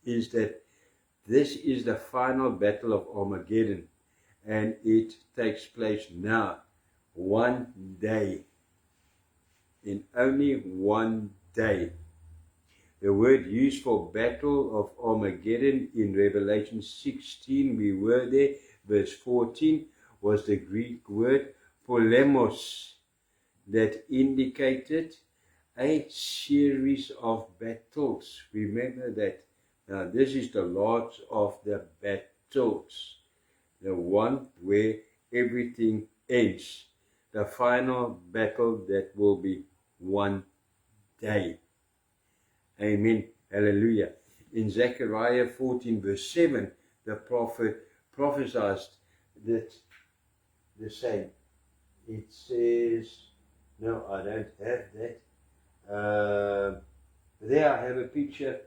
is that this is the final battle of Armageddon, and it takes place now, one day, in only one day. The word used for battle of Armageddon in Revelation 16, we were there, verse 14, was the Greek word polemos, that indicated a series of battles. Remember that. Now this is the last of the battles, the one where everything ends, the final battle that will be one day. Amen. Hallelujah. In Zechariah 14 verse 7, the prophet prophesied that the same. It says, no, I don't have that. There I have a picture,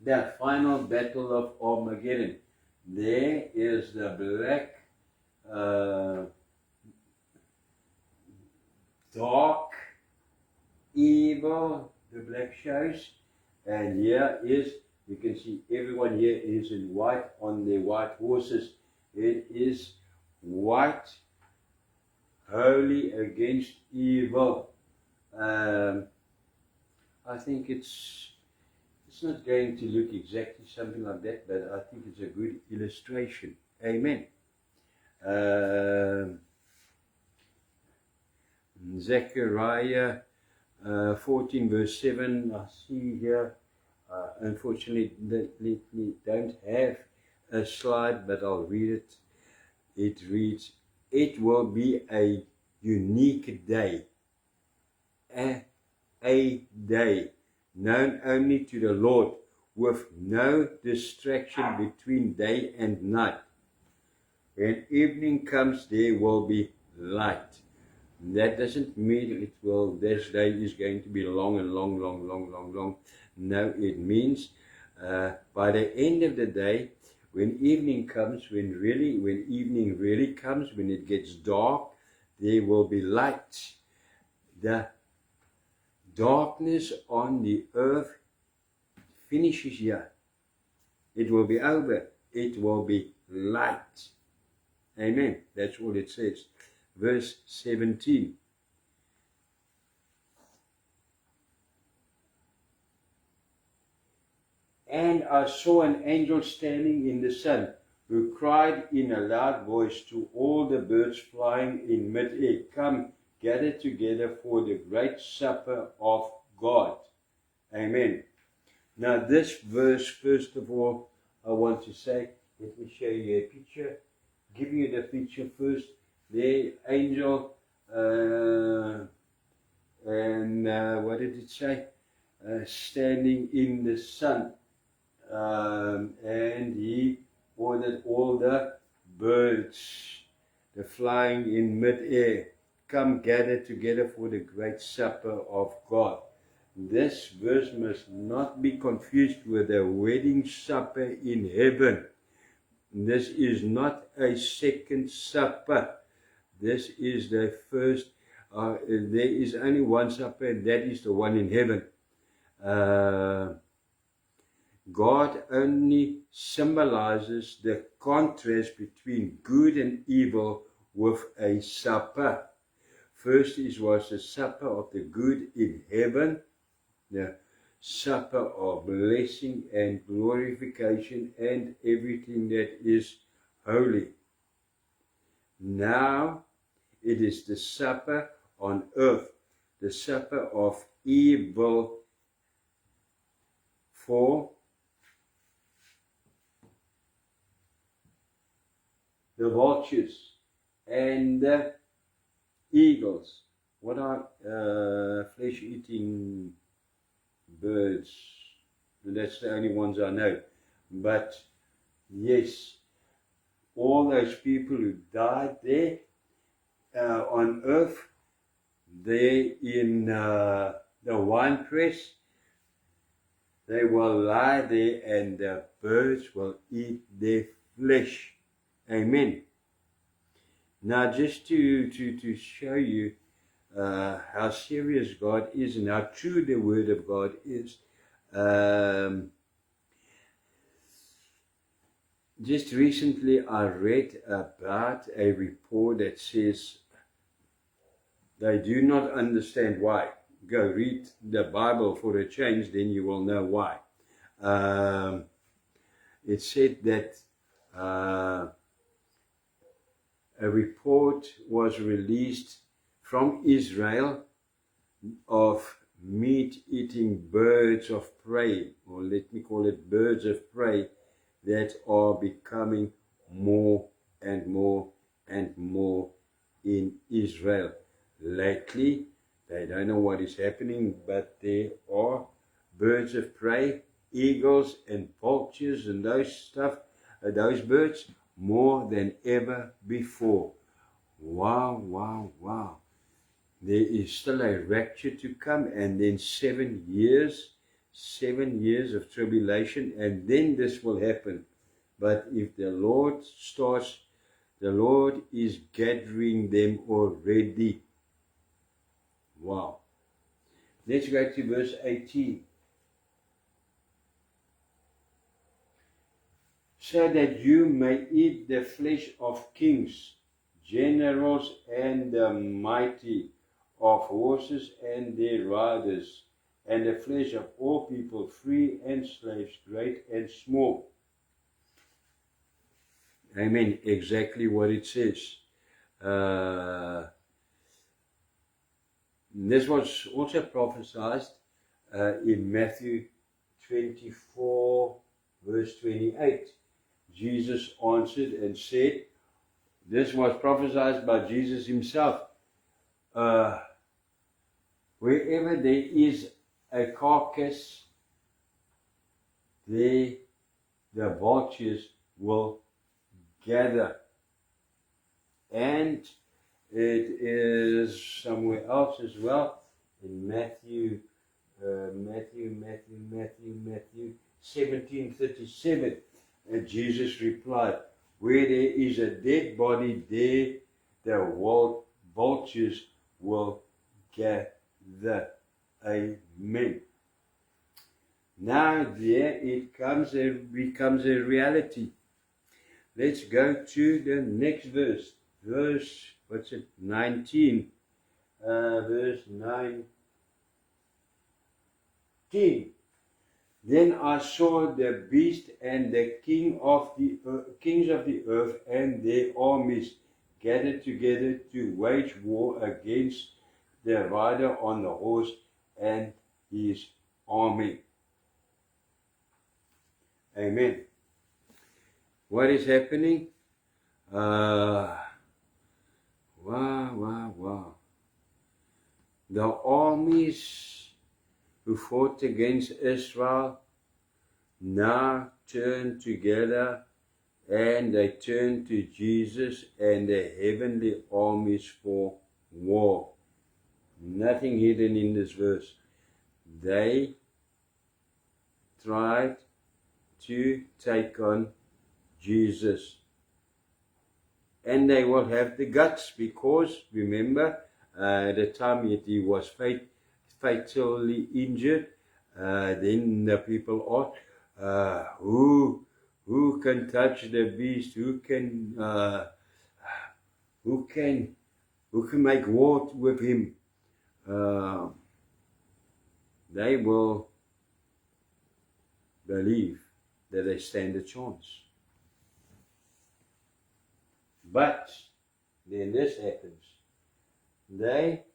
the final battle of Armageddon. There is the black, dark, evil, the black shows, And here is, you can see everyone here is in white on their white horses. It is white, holy against evil. I think it's not going to look exactly something like that, but I think it's a good illustration. Amen. Zechariah 14 verse 7, I see here, unfortunately we don't have a slide, but I'll read it. It reads, it will be a unique day, a day known only to the Lord, with no distraction between day and night. When evening comes, there will be light. That doesn't mean this day is going to be long and long. No, it means by the end of the day, when evening comes, when evening really comes, when it gets dark, there will be light. The darkness on the earth finishes here. It will be over. It will be light. Amen. That's what it says. Verse 17. And I saw an angel standing in the sun, who cried in a loud voice to all the birds flying in mid-air, come, gather together for the great supper of God. Amen. Now this verse, first of all, I want to say, let me show you a picture. Give you the picture first. The angel, and what did it say? Standing in the sun. And he ordered all the birds, the flying in mid-air, come gather together for the great supper of God. This verse must not be confused with the wedding supper in heaven. This is not a second supper. This is the first. There is only one supper, and that is the one in heaven. God only symbolizes the contrast between good and evil with a supper. First was the supper of the good in heaven, the supper of blessing and glorification and everything that is holy. Now it is the supper on earth, the supper of evil for the vultures and the eagles. What are flesh-eating birds? That's the only ones I know. But yes, all those people who died there on earth, there in the winepress, they will lie there and the birds will eat their flesh. Amen. Now, just to show you how serious God is and how true the Word of God is, just recently I read about a report that says they do not understand why. Go read the Bible for a change, then you will know why. It said that a report was released from Israel of meat-eating birds of prey, or let me call it birds of prey, that are becoming more and more and more in Israel. Lately, they don't know what is happening, but there are birds of prey, eagles and vultures and those birds, more than ever before. Wow, wow, wow. There is still a rapture to come, and then 7 years of tribulation, and then this will happen. But if the Lord starts, the Lord is gathering them already. Wow. Let's go to verse 18. so that you may eat the flesh of kings, generals, and the mighty, of horses and their riders, and the flesh of all people, free and slaves, great and small. Amen. Exactly what it says. This was also prophesied in Matthew 24, verse 28. Jesus answered and said, this was prophesied by Jesus himself. Wherever there is a carcass, there the vultures will gather. And it is somewhere else as well, in Matthew 17:37. And Jesus replied, where there is a dead body, there the vultures will gather. Amen. Now there it becomes a reality. Let's go to the next verse. Verse, 19. Verse 19. Then I saw the beast and the kings of the earth and their armies gathered together to wage war against the rider on the horse and his army. Amen. What is happening? Wow. The armies who fought against Israel now turn together and they turn to Jesus and the heavenly armies for war. Nothing hidden in this verse. They tried to take on Jesus. And they will have the guts because, remember, the time that he was fatally injured, then the people asked, who can touch the beast? Who can make war with him? They will believe that they stand a chance. But then this happens. They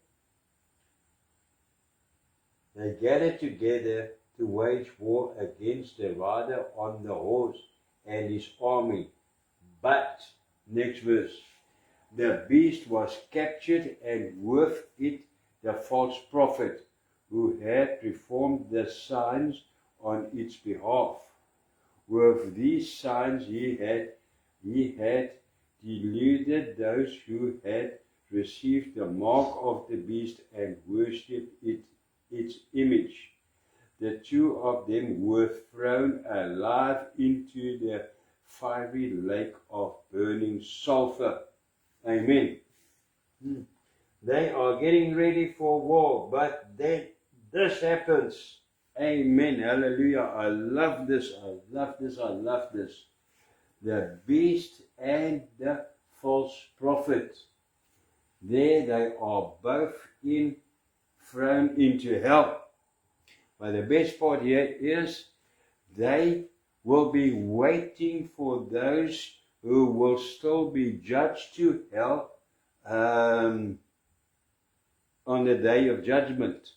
gather together to wage war against the rider on the horse and his army. But, next verse, the beast was captured, and with it the false prophet who had performed the signs on its behalf. With these signs he had deluded those who had received the mark of the beast and worshipped its image. The two of them were thrown alive into the fiery lake of burning sulfur. Amen. They are getting ready for war, but this happens. Amen. Hallelujah. I love this. I love this. I love this. The beast and the false prophet. There they are both thrown into hell. But the best part here is they will be waiting for those who will still be judged to hell on the day of judgment.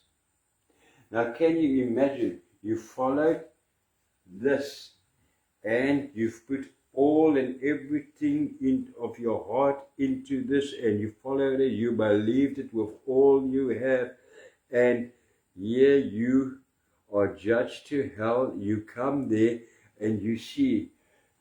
Now can you imagine, you followed this and you've put all and everything of your heart into this, and you followed it, you believed it with all you have, and here you are judged to hell. You come there and you see,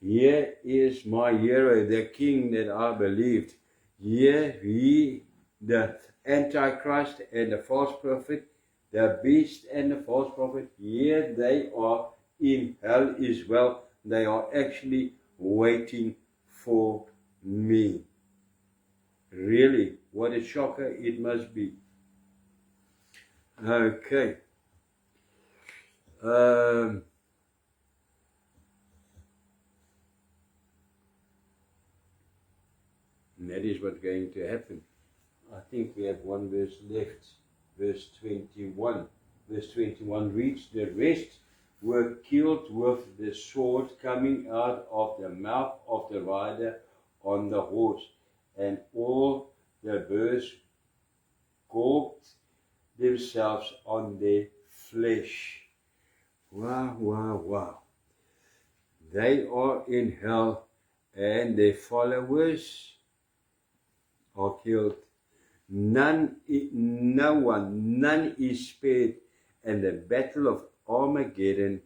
here is my hero, the king that I believed. Here he, the Antichrist and the false prophet, the beast and the false prophet, here they are in hell as well. They are actually waiting for me. Really, what a shocker it must be. Okay. And that is what's going to happen. I think we have one verse left. Verse 21. Verse 21 reads, the rest were killed with the sword coming out of the mouth of the rider on the horse, and all the birds gorged themselves on their flesh. Wow, wow, wow. They are in hell, and their followers are killed. None is spared, and the battle of Armageddon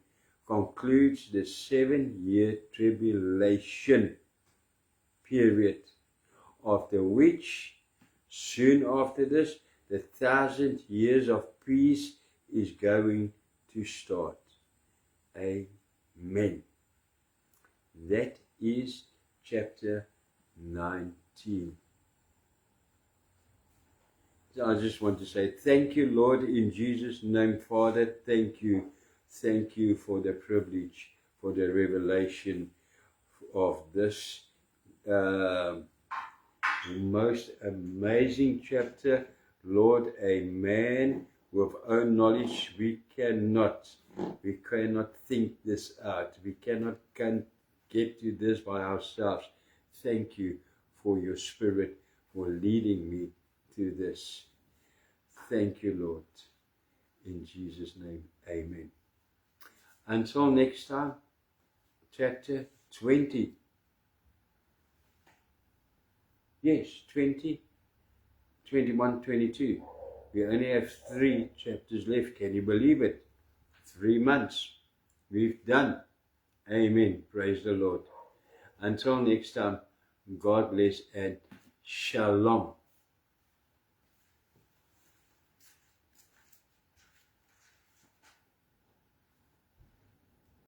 concludes the 7-year tribulation period, after which, soon after this, the 1,000 years of peace is going to start. Amen. That is chapter 19. So I just want to say thank you, Lord, in Jesus' name, Father. Thank you. Thank you for the privilege, for the revelation of this most amazing chapter. Lord, amen. With own knowledge, we cannot think this out. We cannot get to this by ourselves. Thank you for your Spirit, for leading me to this. Thank you, Lord. In Jesus' name, amen. Until next time, chapter 20. Yes, 20, 21, 22. We only have 3 chapters left. Can you believe it? 3 months. We've done. Amen. Praise the Lord. Until next time, God bless and shalom.